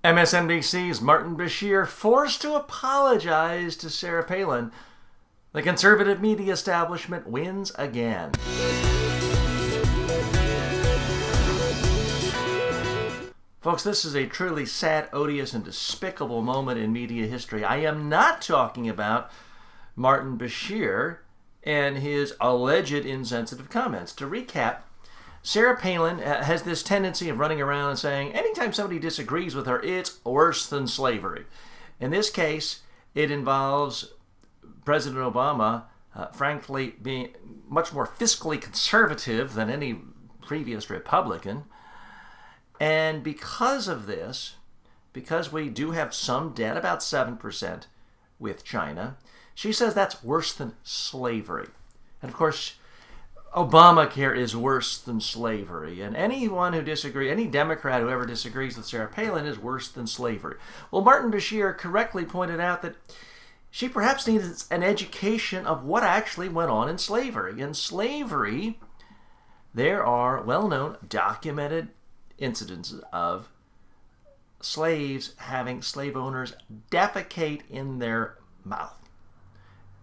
MSNBC's Martin Bashir forced to apologize to Sarah Palin. The conservative media establishment wins again. Folks, this is a truly sad, odious, and despicable moment in media history. I am not talking about Martin Bashir and his alleged insensitive comments. To recap, Sarah Palin has this tendency of running around and saying anytime somebody disagrees with her, it's worse than slavery. In this case, it involves President Obama, frankly, being much more fiscally conservative than any previous Republican. And because of this, because we do have some debt, about 7% with China, she says that's worse than slavery. And of course, Obamacare is worse than slavery. And anyone who disagrees, any Democrat who ever disagrees with Sarah Palin is worse than slavery. Well, Martin Bashir correctly pointed out that she perhaps needs an education of what actually went on in slavery. In slavery, there are well-known, documented incidents of slaves having slave owners defecate in their mouth.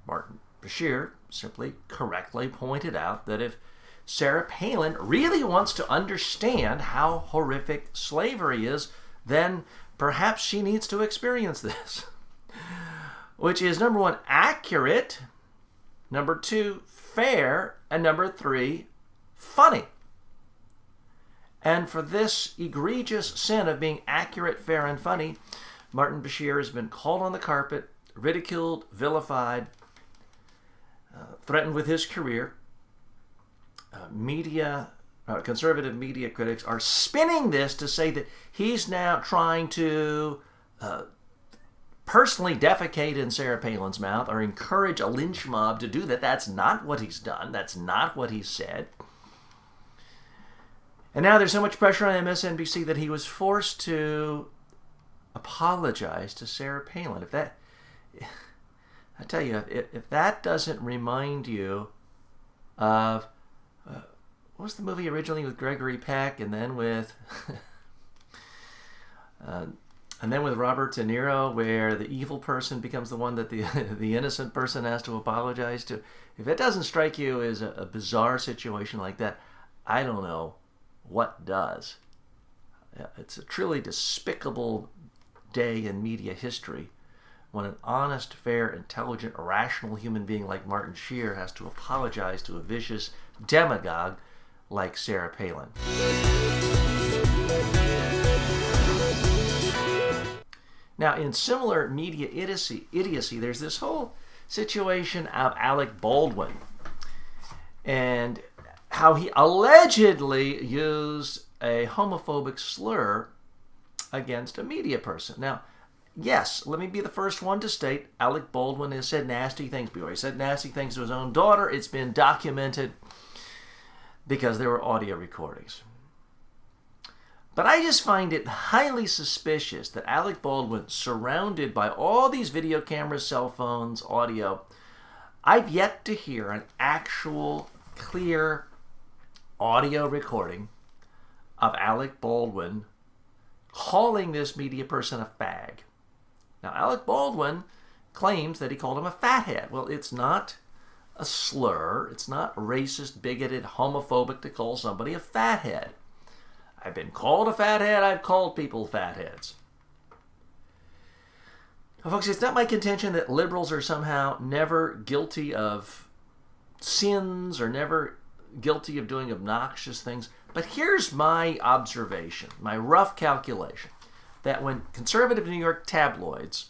Martin Bashir simply correctly pointed out that if Sarah Palin really wants to understand how horrific slavery is, then perhaps she needs to experience this. Which is, number one, accurate, number two, fair, and number three, funny. And for this egregious sin of being accurate, fair, and funny, Martin Bashir has been called on the carpet, ridiculed, vilified, threatened with his career. Conservative media critics are spinning this to say that he's now trying to personally defecate in Sarah Palin's mouth or encourage a lynch mob to do that. That's not what he's done. That's not what he said. And now there's so much pressure on MSNBC that he was forced to apologize to Sarah Palin. I tell you, if that doesn't remind you of what was the movie originally with Gregory Peck, and then with Robert De Niro, where the evil person becomes the one that the innocent person has to apologize to. If it doesn't strike you as a bizarre situation like that, I don't know what does. It's a truly despicable day in media history when an honest, fair, intelligent, rational human being like Martin Bashir has to apologize to a vicious demagogue like Sarah Palin. Now, in similar media idiocy, there's this whole situation of Alec Baldwin and how he allegedly used a homophobic slur against a media person. Now, yes, let me be the first one to state Alec Baldwin has said nasty things before. He said nasty things to his own daughter. It's been documented because there were audio recordings. But I just find it highly suspicious that Alec Baldwin, surrounded by all these video cameras, cell phones, audio, I've yet to hear an actual, clear audio recording of Alec Baldwin calling this media person a fag. Now, Alec Baldwin claims that he called him a fathead. Well, it's not a slur. It's not racist, bigoted, homophobic to call somebody a fathead. I've been called a fathead. I've called people fatheads. Now, folks, it's not my contention that liberals are somehow never guilty of sins or never guilty of doing obnoxious things. But here's my observation, my rough calculation, that when conservative New York tabloids,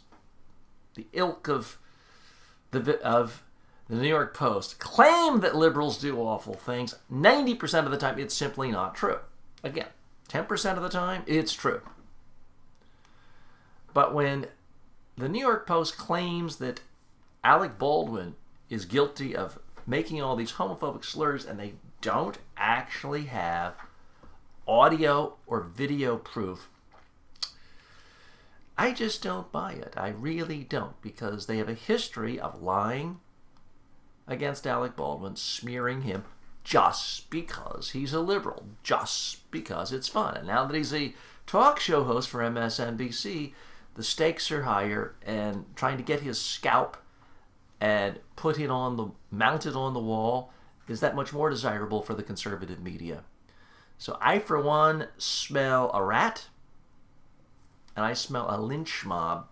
the ilk of the New York Post, claim that liberals do awful things, 90% of the time it's simply not true. Again, 10% of the time it's true. But when the New York Post claims that Alec Baldwin is guilty of making all these homophobic slurs and they don't actually have audio or video proof, I just don't buy it. I really don't, because they have a history of lying against Alec Baldwin, smearing him just because he's a liberal, just because it's fun. And now that he's a talk show host for MSNBC, the stakes are higher, and trying to get his scalp and mounted on the wall is that much more desirable for the conservative media. So I, for one, smell a rat, and I smell a lynch mob.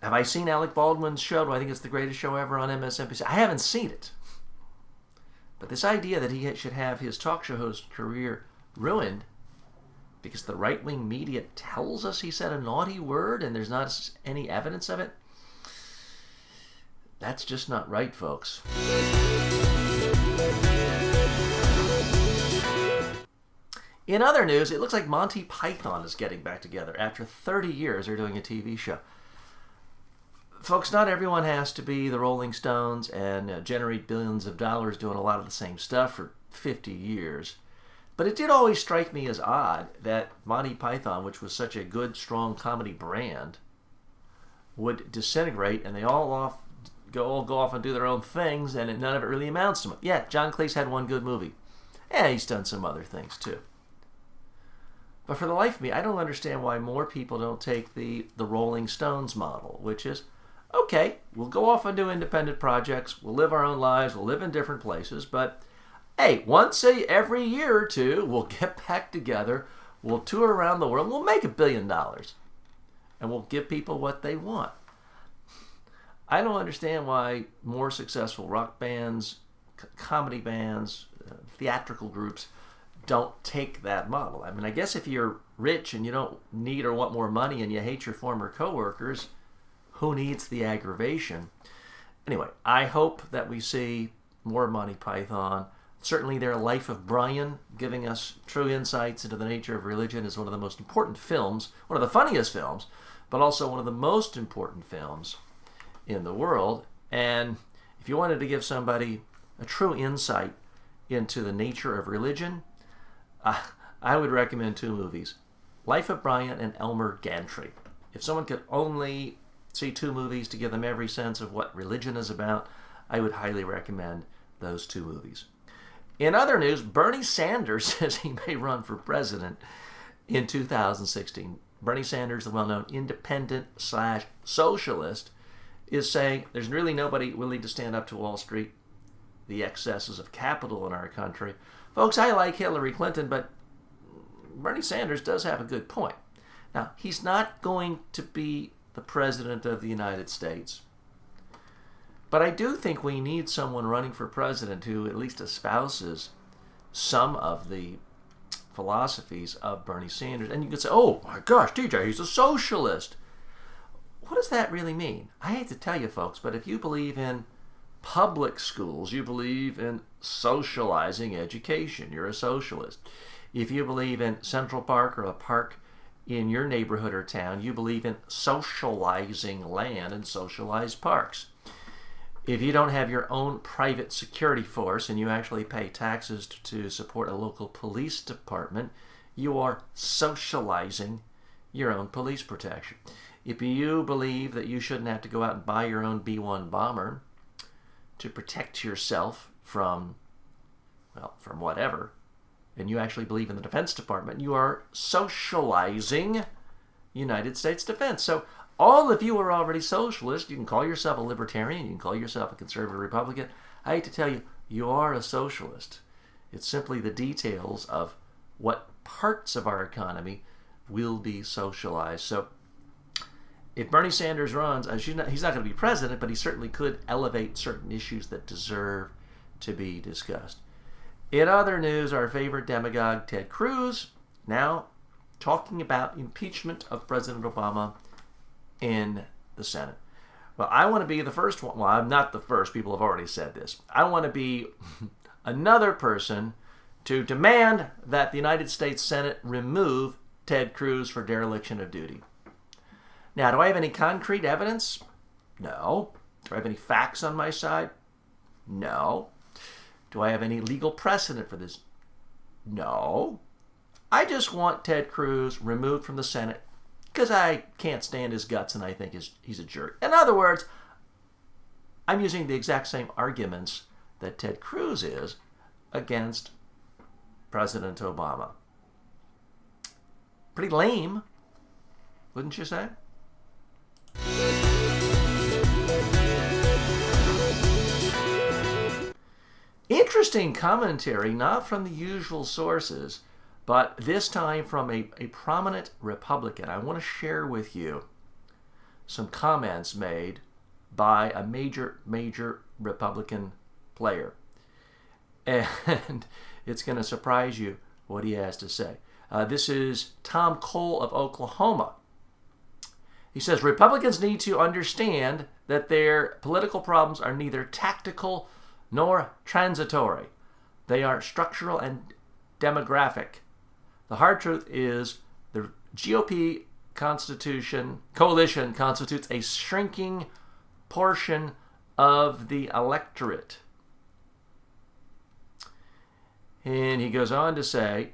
Have I seen Alec Baldwin's show? Do I think it's the greatest show ever on MSNBC? I haven't seen it. But this idea that he should have his talk show host career ruined because the right-wing media tells us he said a naughty word and there's not any evidence of it, that's just not right, folks. In other news, it looks like Monty Python is getting back together. After 30 years, they're doing a TV show. Folks, not everyone has to be the Rolling Stones and generate billions of dollars doing a lot of the same stuff for 50 years. But it did always strike me as odd that Monty Python, which was such a good, strong comedy brand, would disintegrate and they all go off and do their own things, and none of it really amounts to much. Yeah, John Cleese had one good movie. Yeah, he's done some other things too. But for the life of me, I don't understand why more people don't take the Rolling Stones model, which is, okay, we'll go off and do independent projects, we'll live our own lives, we'll live in different places, but hey, every year or two, we'll get back together, we'll tour around the world, we'll make $1 billion, and we'll give people what they want. I don't understand why more successful rock bands, comedy bands, theatrical groups don't take that model. I mean, I guess if you're rich and you don't need or want more money and you hate your former coworkers, who needs the aggravation? Anyway, I hope that we see more Monty Python. Certainly their Life of Brian, giving us true insights into the nature of religion, is one of the most important films, one of the funniest films, but also one of the most important films in the world. And if you wanted to give somebody a true insight into the nature of religion, I would recommend two movies, Life of Brian and Elmer Gantry. If someone could only see two movies to give them every sense of what religion is about, I would highly recommend those two movies. In other news, Bernie Sanders says he may run for president in 2016. Bernie Sanders, the well-known independent/socialist, is saying there's really nobody willing to stand up to Wall Street, the excesses of capital in our country. Folks, I like Hillary Clinton, but Bernie Sanders does have a good point. Now, he's not going to be the president of the United States. But I do think we need someone running for president who at least espouses some of the philosophies of Bernie Sanders. And you could say, oh my gosh, TJ, he's a socialist. What does that really mean? I hate to tell you, folks, but if you believe in public schools, you believe in socializing education, you're a socialist. If you believe in Central Park or a park in your neighborhood or town, you believe in socializing land and socialized parks. If you don't have your own private security force and you actually pay taxes to support a local police department, you are socializing your own police protection. If you believe that you shouldn't have to go out and buy your own B-1 bomber to protect yourself from whatever, and you actually believe in the Defense Department, you are socializing United States defense. So all of you are already socialist. You can call yourself a libertarian. You can call yourself a conservative Republican. I hate to tell you, you are a socialist. It's simply the details of what parts of our economy will be socialized. So if Bernie Sanders runs, he's not going to be president, but he certainly could elevate certain issues that deserve to be discussed. In other news, our favorite demagogue, Ted Cruz, now talking about impeachment of President Obama in the Senate. Well, I want to be the first one. Well, I'm not the first. People have already said this. I want to be another person to demand that the United States Senate remove Ted Cruz for dereliction of duty. Now, do I have any concrete evidence? No. Do I have any facts on my side? No. Do I have any legal precedent for this? No. I just want Ted Cruz removed from the Senate because I can't stand his guts and I think he's a jerk. In other words, I'm using the exact same arguments that Ted Cruz is against President Obama. Pretty lame, wouldn't you say? Interesting commentary, not from the usual sources, but this time from a prominent Republican. I want to share with you some comments made by a major Republican player. And it's going to surprise you what he has to say. This is Tom Cole of Oklahoma. He says, Republicans need to understand that their political problems are neither tactical nor transitory. They are structural and demographic. The hard truth is the GOP coalition constitutes a shrinking portion of the electorate. And he goes on to say,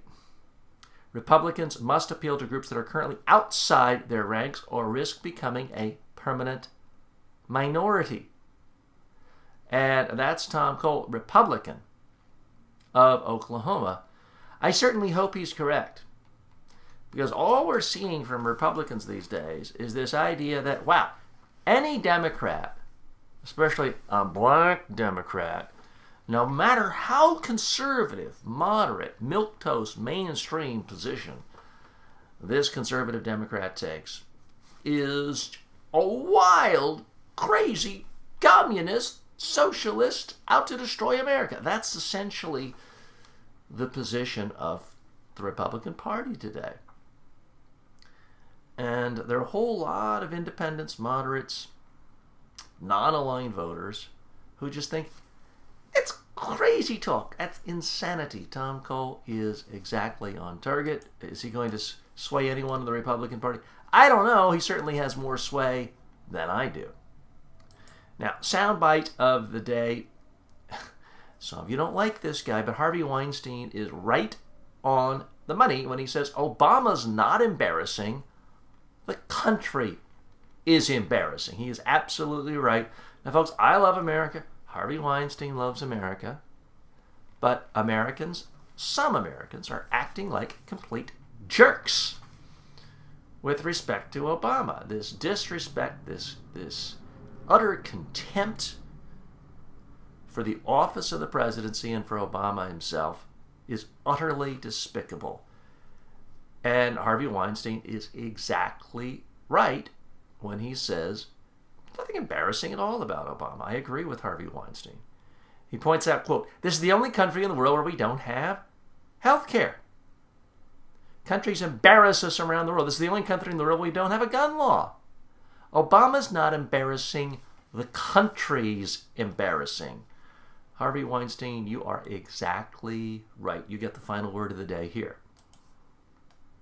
Republicans must appeal to groups that are currently outside their ranks or risk becoming a permanent minority. And that's Tom Cole, Republican of Oklahoma. I certainly hope he's correct. Because all we're seeing from Republicans these days is this idea that, wow, any Democrat, especially a black Democrat, no matter how conservative, moderate, milquetoast, mainstream position this conservative Democrat takes, is a wild, crazy, communist, socialist out to destroy America. That's essentially the position of the Republican Party today. And there are a whole lot of independents, moderates, non-aligned voters who just think, it's crazy talk. That's insanity. Tom Cole is exactly on target. Is he going to sway anyone in the Republican Party? I don't know. He certainly has more sway than I do. Now, soundbite of the day. Some of you don't like this guy, but Harvey Weinstein is right on the money when he says Obama's not embarrassing. The country is embarrassing. He is absolutely right. Now, folks, I love America. Harvey Weinstein loves America. But Americans, some Americans, are acting like complete jerks with respect to Obama. This disrespect, this utter contempt for the office of the presidency and for Obama himself is utterly despicable. And Harvey Weinstein is exactly right when he says nothing embarrassing at all about Obama. I agree with Harvey Weinstein. He points out, quote, this is the only country in the world where we don't have health care. Countries embarrass us around the world. This is the only country in the world where we don't have a gun law. Obama's not embarrassing. The country's embarrassing. Harvey Weinstein, you are exactly right. You get the final word of the day here.